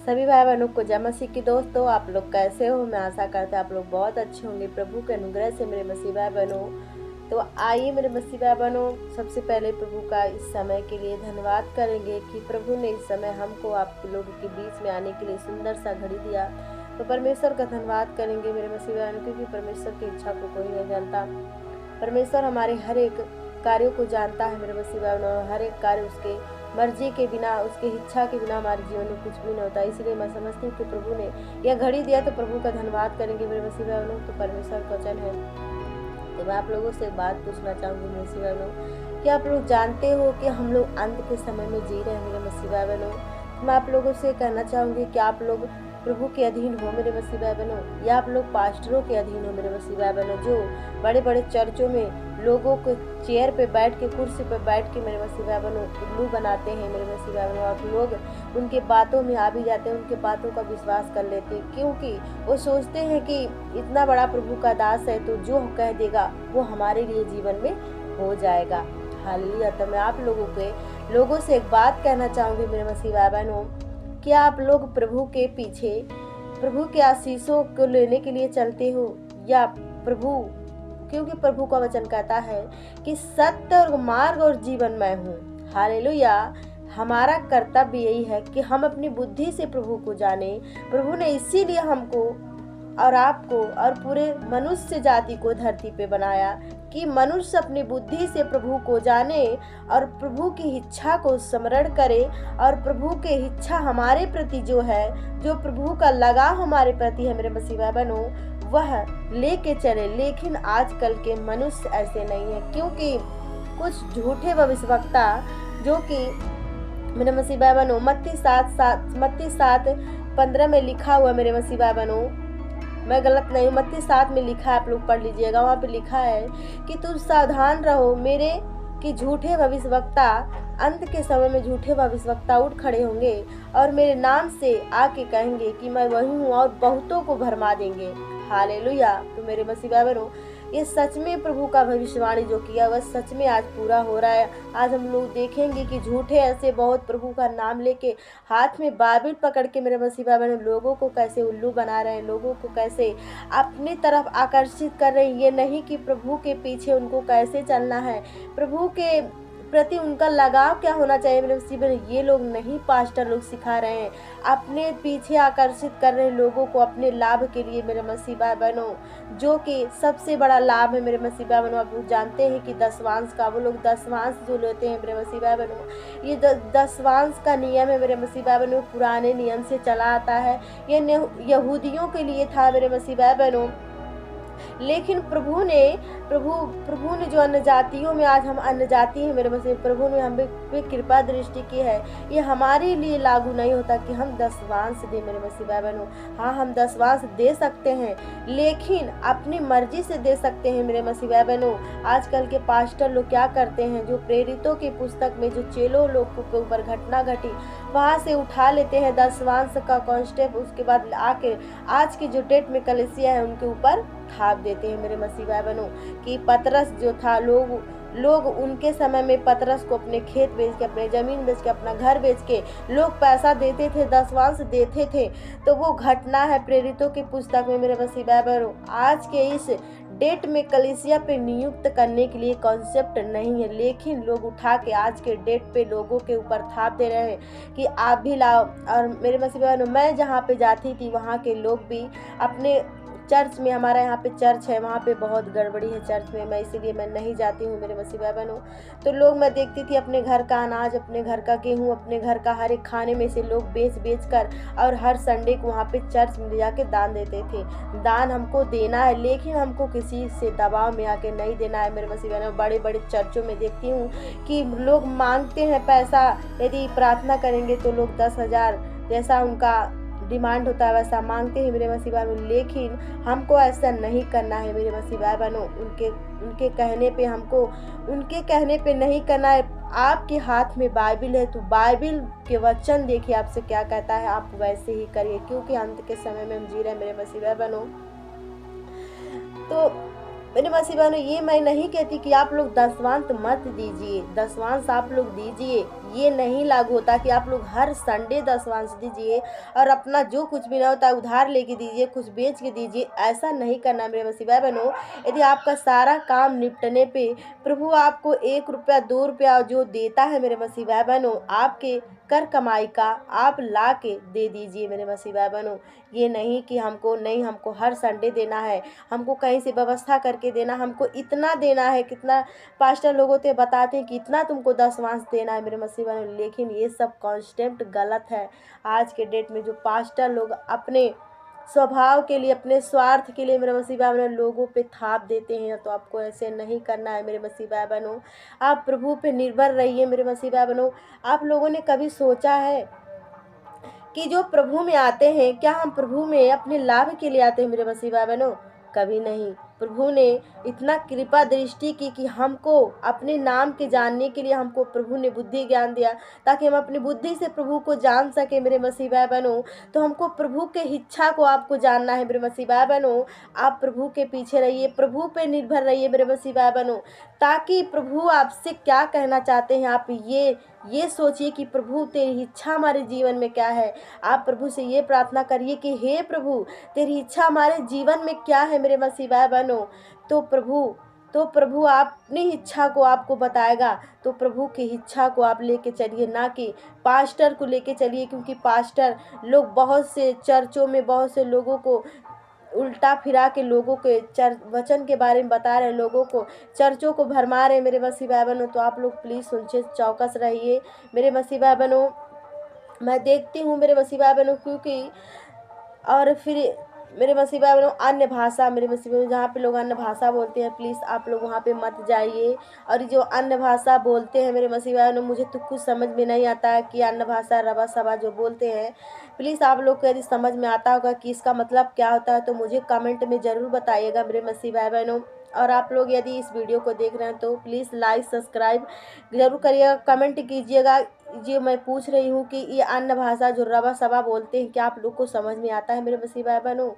सभी भाई बहनों को जय मसीह की। दोस्तों, आप लोग कैसे हो? मैं आशा करते हैं आप लोग बहुत अच्छे होंगे प्रभु के अनुग्रह से मेरे मसीह भाई बहनों। तो आइए मेरे मसीह भाई बहनों, सबसे पहले प्रभु का इस समय के लिए धन्यवाद करेंगे कि प्रभु ने इस समय हमको आप लोगों के बीच में आने के लिए सुंदर सा घड़ी दिया। तो परमेश्वर का धन्यवाद करेंगे मेरे मसीह भाई बहनों, क्योंकि परमेश्वर की इच्छा को कोई नहीं जानता। परमेश्वर हमारे हर एक कार्यों को जानता है मेरे मसीह भाई बहनों। हर एक कार्य उसके मर्जी के बिना, उसके इच्छा के बिना हमारे जीवन में कुछ भी नहीं होता। इसलिए मैं समझती हूँ कि प्रभु ने यह घड़ी दिया तो प्रभु का धन्यवाद करेंगे मेरे मसीह भाई बहनों। तो परमेश्वर का वचन है, तो मैं आप लोगों से एक बात पूछना चाहूँगी मेरे मसीह भाई बहनों, कि आप लोग जानते हो कि हम लोग अंत के समय में जी रहे हैं मेरे मसीह भाई बहनों। तो मैं आप लोगों से कहना चाहूँगी कि आप लोग प्रभु के अधीन हो मेरे मसीह भाई बहनों, या आप लोग पास्टरों के अधीन हो मेरे मसीह भाई बहनों, जो बड़े बड़े चर्चों में लोगों को चेयर पे बैठ के, कुर्सी पे बैठ के मेरे मसीह भाई बहनों उल्लू बनाते हैं मेरे मसीह भाई बहनों। आप लोग उनके बातों में आ भी जाते हैं, उनके बातों का विश्वास कर लेते हैं, क्योंकि वो सोचते हैं कि इतना बड़ा प्रभु का दास है तो जो कह देगा वो हमारे लिए जीवन में हो जाएगा। हालेलुया। तो मैं आप लोगों से एक बात कहना चाहूँगी मेरे मसीह भाई बहनों, क्या आप लोग प्रभु के पीछे, प्रभु के आशीषों को लेने के लिए चलते हो, या क्योंकि प्रभु का वचन कहता है कि सत्य और मार्ग और जीवन मैं हूँ। हालेलुया। हमारा कर्तव्य यही है कि हम अपनी बुद्धि से प्रभु को जाने। प्रभु ने इसीलिए हमको और आपको और पूरे मनुष्य जाति को धरती पे बनाया कि मनुष्य अपनी बुद्धि से प्रभु को जाने और प्रभु की इच्छा को स्मरण करे, और प्रभु की इच्छा हमारे प्रति जो है, जो प्रभु का लगाव हमारे प्रति है मेरे मसीह भाई बहनों, वह लेके चले। लेकिन आजकल के मनुष्य ऐसे नहीं है, क्योंकि कुछ झूठे भविष्यवक्ता, जो कि मेरे मसीह भाई बहनों मत्ती 7:15 में लिखा हुआ मेरे मसीह भाई बहनों, मैं गलत नहीं हूँ, मत्ती 7 में लिखा है, आप लोग पढ़ लीजिएगा। वहाँ पे लिखा है कि तुम सावधान रहो मेरे कि झूठे भविष्यवक्ता, अंत के समय में झूठे भविष्यवक्ता उठ खड़े होंगे और मेरे नाम से आके कहेंगे कि मैं वही हूँ, और बहुतों को भरमा देंगे। हालेलुया। तो मेरे मसीह भाई बहनों, ये सच में प्रभु का भविष्यवाणी जो किया वह सच में आज पूरा हो रहा है। आज हम लोग देखेंगे कि झूठे ऐसे बहुत प्रभु का नाम लेके हाथ में बाइबिल पकड़ के मेरे मसीह भाई बहनों लोगों को कैसे उल्लू बना रहे हैं, लोगों को कैसे अपनी तरफ आकर्षित कर रहे हैं। ये नहीं कि प्रभु के पीछे उनको कैसे चलना है, प्रभु के प्रति उनका लगाव क्या होना चाहिए मेरे मसीह भाई, ये लोग नहीं पास्टर लोग सिखा रहे हैं। अपने पीछे आकर्षित कर रहे हैं लोगों को अपने लाभ के लिए मेरे मसीह भाई बहनों, जो कि सबसे बड़ा लाभ है मेरे मसीह भाई बहनों। आप लोग जानते हैं कि दसवांश का, वो लोग दसवांश जो लेते हैं मेरे मसीह भाई बहनों, ये दसवांश का नियम है मेरे मसीह भाई बहनों, पुराने नियम से चला आता है। ये यहूदियों के लिए था मेरे मसीह भाई बहनों, लेकिन प्रभु ने जो अन्य जातियों में, आज हम अन्य जाति हैं मेरे मसीह, प्रभु ने हम पे कृपा दृष्टि की है। ये हमारे लिए लागू नहीं होता कि हम दसवांश दें मेरे मसीह भाई बहनों। हाँ, हम दसवांश दे सकते हैं, लेकिन अपनी मर्जी से दे सकते हैं मेरे मसीह भाई बहनों। आजकल के पास्टर लोग क्या करते हैं, जो प्रेरितों की पुस्तक में जो चेलों लोग के ऊपर घटना घटी, वहाँ से उठा लेते हैं दसवांश का कॉन्सेप्ट, उसके बाद आके आज की जो डेट में कलीसिया है उनके ऊपर थाप देते हैं मेरे मसीह भाई बहनों। कि पतरस जो था, लोग उनके समय में पतरस को अपने खेत बेच के, अपने जमीन बेच के, अपना घर बेच के लोग पैसा देते थे, दसवांश देते थे। तो वो घटना है प्रेरितों की पुस्तक में मेरे मसीह भाई बहनों। आज के इस डेट में कलीसिया पे नियुक्त करने के लिए कॉन्सेप्ट नहीं है, लेकिन लोग उठा के आज के डेट पे लोगों के ऊपर थाप दे रहे हैं कि आप भी लाओ। और मेरे मसीह भाई बहनों, मैं जहाँ पे जाती थी वहाँ के लोग भी अपने चर्च में, हमारा यहाँ पे चर्च है, वहाँ पे बहुत गड़बड़ी है चर्च में, इसीलिए मैं नहीं जाती हूँ मेरे मसीह भाई बहनों। तो लोग, मैं देखती थी अपने घर का अनाज, अपने घर का गेहूँ, अपने घर का हर एक खाने में से लोग बेच कर और हर संडे को वहाँ पे चर्च में ले जाके दान देते थे। दान हमको देना है, लेकिन हमको किसी से दबाव में आके नहीं देना है मेरे मसीह बहनों। बड़े बड़े चर्चों में देखती हूँ कि लोग मांगते हैं पैसा, यदि प्रार्थना करेंगे तो लोग 10,000 जैसा उनका डिमांड होता है वैसा मांगते हैं मेरे मसीह भाई बहनों। लेकिन हमको ऐसा नहीं करना है मेरे मसीह भाई बहनों। उनके कहने पे, हमको उनके कहने पे नहीं करना है। आपके हाथ में बाइबिल है, तो बाइबिल के वचन देखिए आपसे क्या कहता है, आप वैसे ही करिए, क्योंकि अंत के समय में हम जी रहे हैं मेरे मसीह भाई बहनों। तो मेरे मसीह बहनों, ये मैं नहीं कहती कि आप लोग दसवांत मत दीजिए, दसवांश आप लोग दीजिए, ये नहीं लागू होता कि आप लोग हर संडे दसवांश दीजिए और अपना जो कुछ भी ना होता है उधार लेके दीजिए, कुछ बेच के दीजिए। ऐसा नहीं करना मेरे मसीह भाई बहनों। यदि आपका सारा काम निपटने पे प्रभु आपको 1 रुपया 2 रुपया जो देता है मेरे मसीह भाई बहनों, आपके कर कमाई का आप ला के दे दीजिए मेरे मसीह भाई बहनों। ये नहीं कि हमको हर संडे देना है, हमको कहीं से व्यवस्था करके देना, हमको इतना देना है। कितना पास्टर लोगों तो बताते हैं कि इतना तुमको दसवांश देना है मेरे मसीह बहनों, लेकिन ये सब कॉन्सेप्ट गलत है। आज के डेट में जो पास्टर लोग अपने स्वभाव के लिए, अपने स्वार्थ के लिए मेरे मसीह भाई बहनों लोगों पे थाप देते हैं, तो आपको ऐसे नहीं करना है मेरे मसीह भाई बहनों। आप प्रभु पे निर्भर रहिए मेरे मसीह भाई बहनों। आप लोगों ने कभी सोचा है कि जो प्रभु में आते हैं, क्या हम प्रभु में अपने लाभ के लिए आते हैं मेरे मसीह भाई बहनों? कभी नहीं। प्रभु ने इतना कृपा दृष्टि की कि हमको अपने नाम के जानने के लिए हमको प्रभु ने बुद्धि ज्ञान दिया, ताकि हम अपनी बुद्धि से प्रभु को जान सके मेरे मसीह भाई बहनों। तो हमको प्रभु के इच्छा को आपको जानना है मेरे मसीह भाई बहनों। आप प्रभु के पीछे रहिए, प्रभु पे निर्भर रहिए मेरे मसीह भाई बहनों, ताकि प्रभु आपसे क्या कहना चाहते हैं आप ये सोचिए कि प्रभु तेरी इच्छा हमारे जीवन में क्या है। आप प्रभु से ये प्रार्थना करिए कि हे प्रभु, तेरी इच्छा हमारे जीवन में क्या है मेरे मसीह भाई बहनों। तो प्रभु अपनी इच्छा को आपको बताएगा। तो प्रभु की इच्छा को आप लेके चलिए, ना कि पास्टर को लेके चलिए, क्योंकि पास्टर लोग बहुत से चर्चों में बहुत से लोगों को उल्टा फिरा के लोगों के वचन के बारे में बता रहे हैं, लोगों को चर्चों को भरमा रहे हैं मेरे मसीह भाई बहनों। तो आप लोग प्लीज़ सुनचे चौकस रहिए मेरे मसीह भाई बहनों। मैं देखती हूँ मेरे मसीह भाई बहनों, क्योंकि और फिर मेरे मसीह भाई बहनों अन्य भाषा, मेरे मसीह भाई जहाँ पे लोग अन्य भाषा बोलते हैं, प्लीज़ आप लोग वहाँ पे मत जाइए। और जो अन्य भाषा बोलते हैं मेरे मसीह भाई बहनों, मुझे तो कुछ समझ में नहीं आता है कि अन्य भाषा रबा सभा जो बोलते हैं। प्लीज़ आप लोग को यदि समझ में आता होगा कि इसका मतलब क्या होता है, तो मुझे कमेंट में ज़रूर बताइएगा मेरे मसीह भाई बहनों। और आप लोग यदि इस वीडियो को देख रहे हैं तो प्लीज़ लाइक सब्सक्राइब ज़रूर करिएगा, कमेंट कीजिएगा। जो मैं पूछ रही हूँ कि ये अन्य भाषा जो रबा सभा बोलते हैं, क्या आप लोग को समझ में आता है मेरे मसीह भाई बहनों?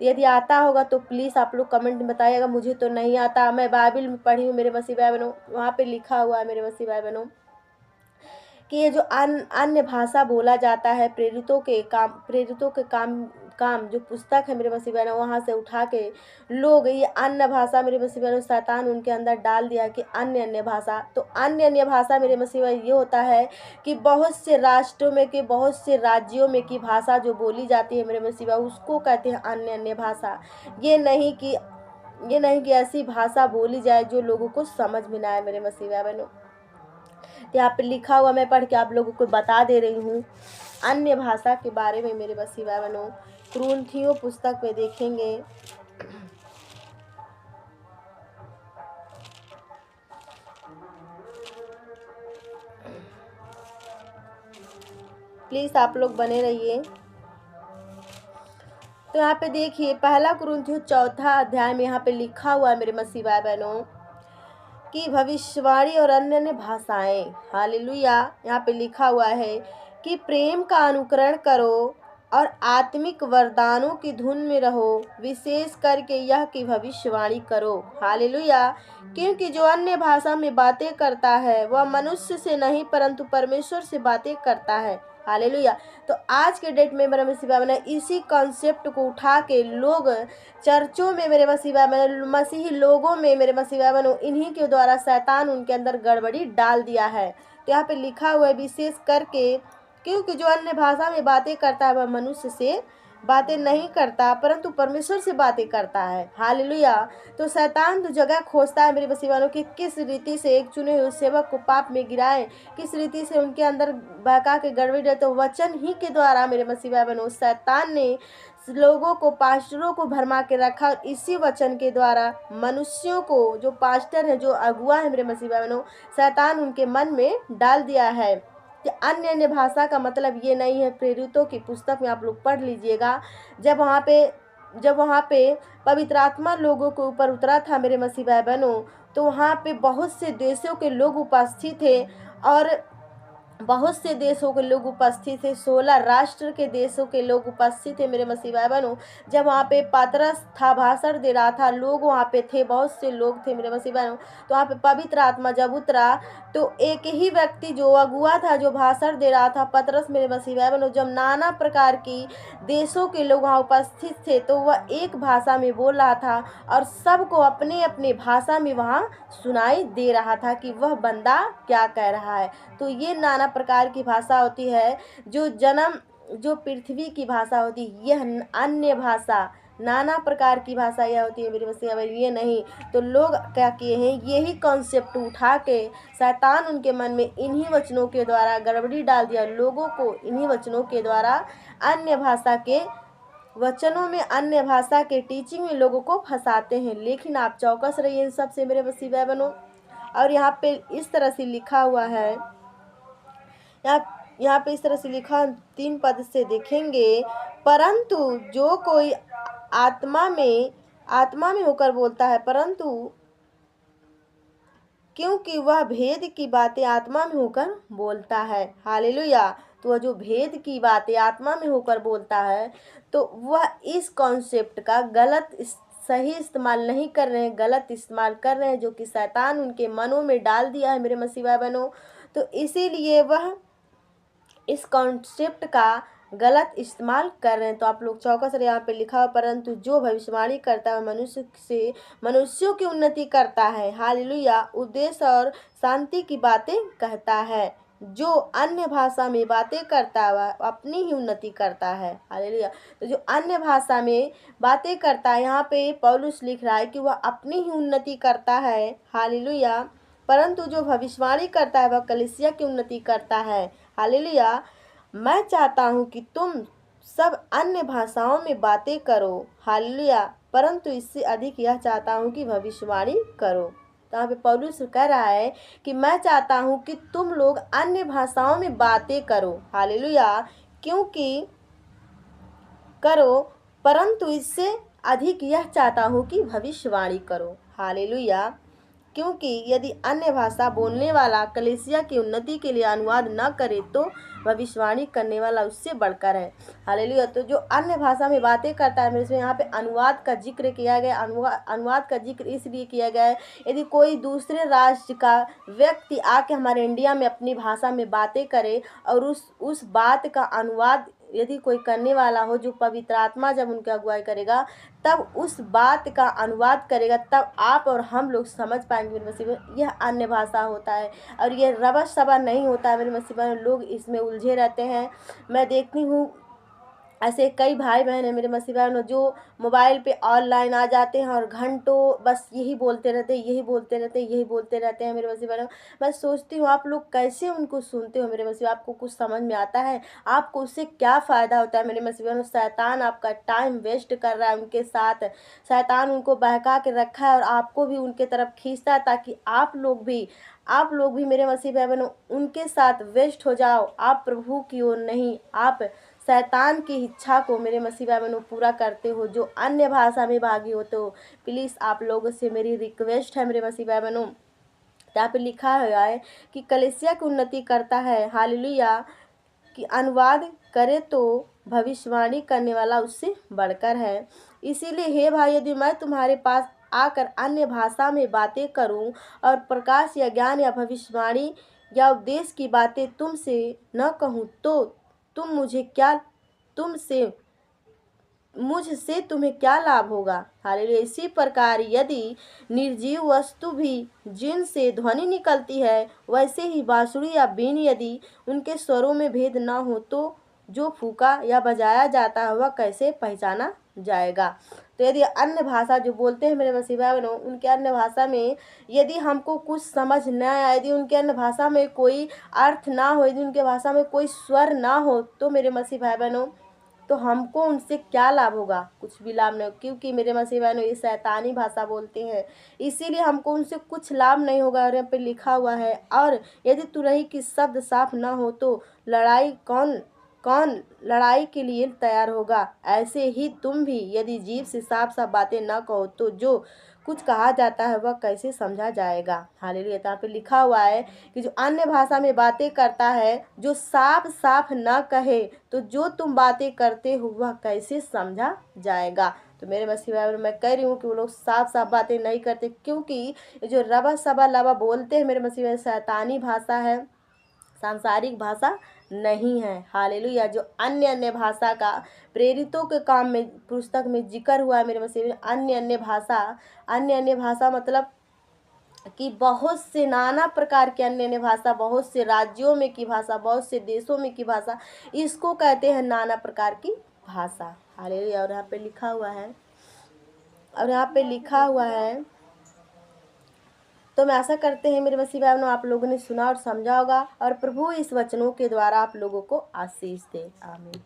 यदि आता होगा तो प्लीज़ आप लोग कमेंट में बताइएगा। मुझे तो नहीं आता, मैं बाइबल में पढ़ी हूँ मेरे मसीह भाई बहनों, वहाँ पे लिखा हुआ है मेरे मसीह भाई बहनों कि ये जो अन्य भाषा बोला जाता है, प्रेरितों के काम जो पुस्तक है मेरे मसीह बहनों, वहाँ से उठा के लोग ये अन्य भाषा मेरे मसीह बहनों शैतान उनके अंदर डाल दिया कि अन्य भाषा। तो अन्य भाषा मेरे मसीह बहनों ये होता है कि बहुत से राष्ट्रों में के बहुत से राज्यों में की भाषा जो बोली जाती है मेरे मसीह बहनों, उसको कहते हैं अन्य भाषा। ये नहीं कि ऐसी भाषा बोली जाए जो लोगों को समझ में ना आए मेरे मसीह बहनों। यहाँ पे लिखा हुआ मैं पढ़ के आप लोगों को बता दे रही हूँ अन्य भाषा के बारे में मेरे मसीह भाई बहनों। कुरिन्थियों पुस्तक में देखेंगे, प्लीज़ आप लोग बने रहिए। तो यहाँ पे देखिए पहला कुरिन्थियों 4 अध्याय में यहाँ पे लिखा हुआ है मेरे मसीह भाई बहनों कि भविष्यवाणी और अन्य भाषाएं, हालेलुया। यहाँ पे लिखा हुआ है कि प्रेम का अनुकरण करो और आत्मिक वरदानों की धुन में रहो, विशेष करके यह कि भविष्यवाणी करो, हालेलुया। क्योंकि जो अन्य भाषा में बातें करता है वह मनुष्य से नहीं परंतु परमेश्वर से बातें करता है, हालेलुया। तो आज के डेट में मेरे मसीह भाई बहनों इसी कॉन्सेप्ट को उठा के लोग चर्चों में मेरे मसीह भाई बहनों, मसीही लोगों में मेरे मसीह भाई बहनों, इन्हीं के द्वारा शैतान उनके अंदर गड़बड़ी डाल दिया है। तो यहाँ पे लिखा हुआ है विशेष करके, क्योंकि जो अन्य भाषा में बातें करता है वह मनुष्य से बातें नहीं करता परंतु परमेश्वर से बातें करता है, हालेलुया। तो शैतान तो जगह खोजता है मेरे मसीह वालों की किस रीति से एक चुने हुए सेवक को पाप में गिराए, किस रीति से उनके अंदर बहका के गड़बड़ी है। तो वचन ही के द्वारा मेरे मसीह बहनों शैतान ने लोगों को, पास्टरों को भरमा के रखा। और इसी वचन के द्वारा मनुष्यों को, जो पास्टर है, जो अगुआ है मेरे मसीह बहनों, शैतान उनके मन में डाल दिया है कि अन्य भाषा का मतलब ये नहीं है। प्रेरितों की पुस्तक में आप लोग पढ़ लीजिएगा, जब वहाँ पे पवित्र आत्मा लोगों के ऊपर उतरा था मेरे मसीह भाई बहनों, तो वहाँ पे बहुत से देशों के लोग उपस्थित थे और बहुत से देशों के लोग उपस्थित थे, 16 राष्ट्र के देशों के लोग उपस्थित थे मेरे मसीह भाई बहनों। जब वहाँ पे पतरस था भाषण दे रहा था, लोग वहाँ पे थे, बहुत से लोग थे मेरे मसीह बहनों। तो वहाँ पे पवित्र आत्मा जब उतरा तो एक ही व्यक्ति जो अगुआ था, जो भाषण दे रहा था, पतरस मेरे मसीह भाई बहनों, जब नाना प्रकार की देशों के लोग वहाँ उपस्थित थे तो वह एक भाषा में बोल रहा था और सबको अपने अपने भाषा में वहाँ सुनाई दे रहा था कि वह बंदा क्या कह रहा है। तो ये नाना प्रकार की भाषा होती है, जो पृथ्वी की भाषा होती है, यह अन्य भाषा, नाना प्रकार की भाषा यह होती है मेरे मसीह। अगर ये नहीं तो लोग क्या किए हैं, यही कॉन्सेप्ट उठा के शैतान उनके मन में इन्हीं वचनों के द्वारा गड़बड़ी डाल दिया। लोगों को इन्हीं वचनों के द्वारा अन्य भाषा के वचनों में, अन्य भाषा के टीचिंग में लोगों को फंसाते हैं। लेकिन आप चौकस रहिए इन सब से मेरे मसीह भाई बहनों। और यहाँ पे इस तरह से लिखा हुआ है, यहाँ पे इस तरह से लिखा, 3 पद से देखेंगे, परंतु जो कोई आत्मा में होकर बोलता है, परंतु क्योंकि वह भेद की बातें आत्मा में होकर बोलता है। हालेलुया। तो वह जो भेद की बातें आत्मा में होकर बोलता है, तो वह इस कॉन्सेप्ट का सही इस्तेमाल नहीं कर रहे हैं, गलत इस्तेमाल कर रहे हैं, जो कि शैतान उनके मनों में डाल दिया है मेरे मसीह भाई बहनों। तो इसीलिए वह इस कॉन्सेप्ट का गलत इस्तेमाल कर रहे हैं। तो आप लोग चौकस रहे। यहाँ पे लिखा हुआ, परंतु जो भविष्यवाणी करता है मनुष्यों की उन्नति करता है। हालेलुया। उद्देश्य और शांति की बातें कहता है। जो अन्य भाषा में बातें करता है वह अपनी ही उन्नति करता है। हालेलुया। तो जो अन्य भाषा में बातें करता है, यहाँ पे पौलुस लिख रहा है कि वह अपनी ही उन्नति करता है। हालेलुया। परंतु जो भविष्यवाणी करता है वह कलीसिया की उन्नति करता है। हालेलुया। मैं चाहता हूँ कि तुम सब अन्य भाषाओं में बातें करो। हालेलुया। परंतु इससे अधिक यह चाहता हूँ कि भविष्यवाणी करो। तो यहाँ पे पौलुस कह रहा है कि मैं चाहता हूँ कि तुम लोग अन्य भाषाओं में बातें करो। हालेलुया। क्योंकि करो, परंतु इससे अधिक यह चाहता हूँ कि भविष्यवाणी करो। हालेलुया। क्योंकि यदि अन्य भाषा बोलने वाला कलीसिया की उन्नति के लिए अनुवाद न करे तो भविष्यवाणी करने वाला उससे बढ़कर है। हालेलुया। तो जो अन्य भाषा में बातें करता है, मेरे से यहाँ पे अनुवाद का जिक्र किया गया। अनुवाद का जिक्र इसलिए किया गया है, यदि कोई दूसरे राज्य का व्यक्ति आके हमारे इंडिया में अपनी भाषा में बातें करे और उस बात का अनुवाद यदि कोई करने वाला हो, जो पवित्र आत्मा जब उनकी अगुवाई करेगा तब उस बात का अनुवाद करेगा, तब आप और हम लोग समझ पाएंगे मेरे मसीह भाई, यह अन्य भाषा होता है और यह रबश सभा नहीं होता है मेरे मसीह भाई। लोग इसमें उलझे रहते हैं। मैं देखती हूँ ऐसे कई भाई बहन हैं मेरे मसीह भाई जो मोबाइल पे ऑनलाइन आ जाते हैं और घंटों बस यही बोलते रहते हैं मेरे मसीह भाई। मैं सोचती हूँ आप लोग कैसे उनको सुनते हो मेरे मसीह। आपको कुछ समझ में आता है? आपको उससे क्या फ़ायदा होता है मेरे मसीह भाई? शैतान आपका टाइम वेस्ट कर रहा है उनके साथ। शैतान उनको बहका के रखा है और आपको भी उनके तरफ खींचता है ताकि आप लोग भी मेरे मसीह भाई बहनों उनके साथ वेस्ट हो जाओ। आप प्रभु की ओर नहीं, आप शैतान की इच्छा को मेरे मसीह भाई बहनों पूरा करते हो। जो अन्य भाषा में भागी होते हो, प्लीज़ आप लोगों से मेरी रिक्वेस्ट है मेरे मसीह भाई बहनों। यहाँ पे लिखा हुआ है कि कलीसिया की उन्नति करता है। हालेलुया। कि अनुवाद करे तो भविष्यवाणी करने वाला उससे बढ़कर है। इसीलिए हे भाई, यदि मैं तुम्हारे पास आकर अन्य भाषा में बातें करूं और प्रकाश या ज्ञान या भविष्यवाणी या उपदेश की बातें तुमसे न कहूं तो मुझसे तुम्हें क्या लाभ होगा। हालेलुया। इसी प्रकार यदि निर्जीव वस्तु भी जिनसे ध्वनि निकलती है, वैसे ही बांसुरी या बीन यदि उनके स्वरों में भेद न हो तो जो फूका या बजाया जाता है वह कैसे पहचाना जाएगा। तो यदि अन्य भाषा जो बोलते हैं मेरे मसीह भाई बहनों, उनके अन्य भाषा में यदि हमको कुछ समझ न आए, यदि उनके अन्य भाषा में कोई अर्थ ना हो, यदि उनके भाषा में कोई स्वर ना हो, तो मेरे मसीह भाई बहनों तो हमको उनसे क्या लाभ होगा? कुछ भी लाभ नहीं। क्योंकि मेरे मसीह बहनों ये शैतानी भाषा बोलते हैं, इसीलिए हमको उनसे कुछ लाभ नहीं होगा। और यहाँ पे लिखा हुआ है, और यदि तुरही की शब्द साफ ना हो तो लड़ाई कौन लड़ाई के लिए तैयार होगा। ऐसे ही तुम भी यदि जीभ से साफ साफ बातें न कहो तो जो कुछ कहा जाता है वह कैसे समझा जाएगा। हालेलुया। यहाँ पे लिखा हुआ है कि जो अन्य भाषा में बातें करता है, जो साफ साफ न कहे तो जो तुम बातें करते हो वह कैसे समझा जाएगा। तो मेरे मसीह भाई मैं कह रही हूँ कि वो लोग साफ साफ बातें नहीं करते, क्योंकि ये जो रबा सबा लबा बोलते हैं मेरे मसीह भाई, शैतानी भाषा है, सांसारिक भाषा नहीं है। हालेलुया। जो अन्य अन्य भाषा का प्रेरितों के काम में पुस्तक में जिक्र हुआ है मेरे मसीह में, अन्य अन्य भाषा मतलब कि बहुत से नाना प्रकार के अन्य अन्य भाषा, बहुत से राज्यों में की भाषा, बहुत से देशों में की भाषा, इसको कहते हैं नाना प्रकार की भाषा। हालेलुया। और यहाँ पे लिखा हुआ है तो मैं आशा करते हैं मेरे मसीह भाई बहनों आप लोगों ने सुना और समझा होगा, और प्रभु इस वचनों के द्वारा आप लोगों को आशीष दे। आमीन।